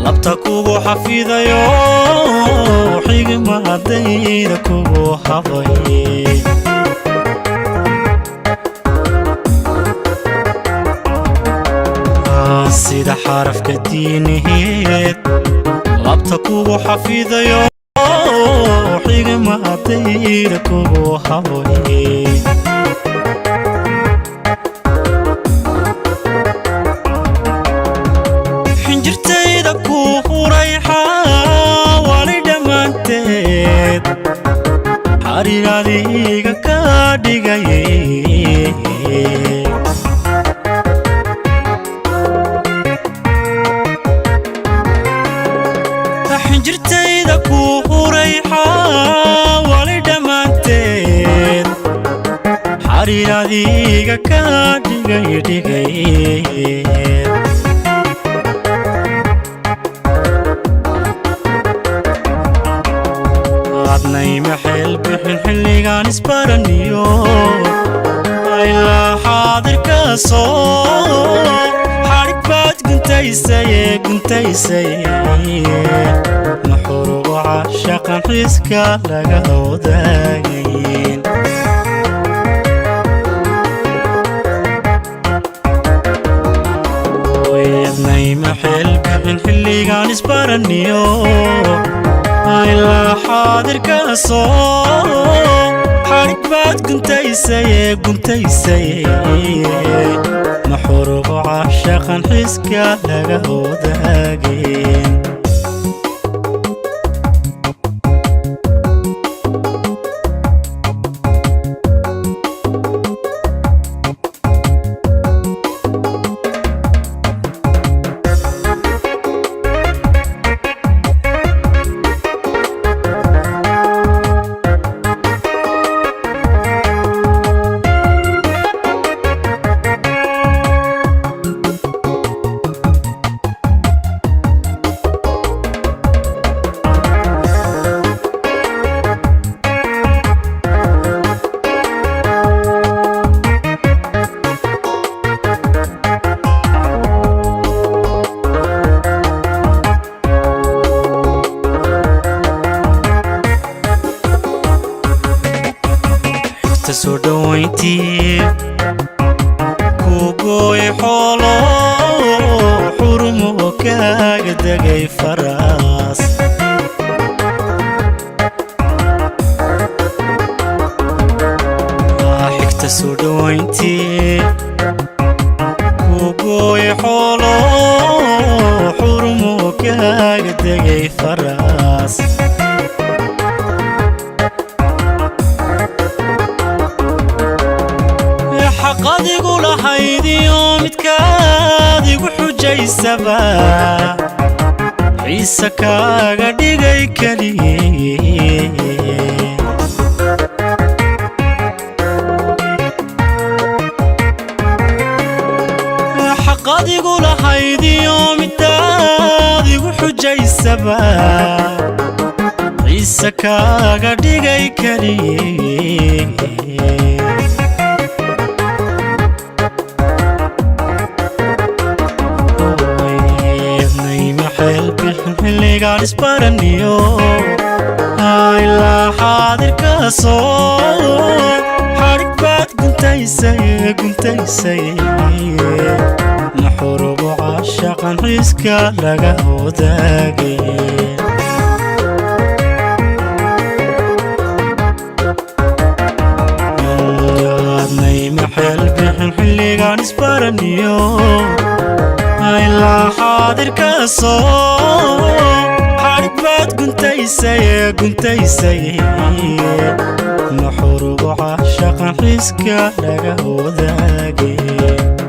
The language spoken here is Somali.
labta kugu xafidayo xigmadayda kugu habay sida xarafka diineed labta kugu xafidayo xigmadayda kugu habay xinjirtayda ku hurayxa wali dhammaanteed xariiradiga ka dhigay xinjirtayda ku hurayxa wali dhammaanteed xariiradiga ka dhigay adnayma xeel bixin xilligaan isbaraniyo ilaa xaadirka soo xadhig baad guntaysay maxurugo caashaqan xiska laga wadaagayn adnayma xeel bixin xilligaan isbaraniyo ilaa xaadirka soo xadhig baad guntaysay maxurugo caashaqan xiska laga wadaagayn soo dhawayntii kugoy xoolo xurumo kaaga degay faraas xigta soo dhawayntii kugoy xoolo xurumo kaaga degay faraas xaqadigu lahaydiyo midkaadigu xujaysaba xiisa kaaga dhigay keliye xaqadigu lahaydiyo midkaadigu xujaysaba xiisa kaaga dhigay keliye xilligaan isbaraniyo ilaa xaadirka soo xadhig baad guntaysay maxurugo caashaqan xiska laga wadaagayn adnayma xeel bixin xilligaan isbaraniyo ilaa xaadirka soo xadhig baad guntaysay maxurugo caashaqan xiska laga wadaagayn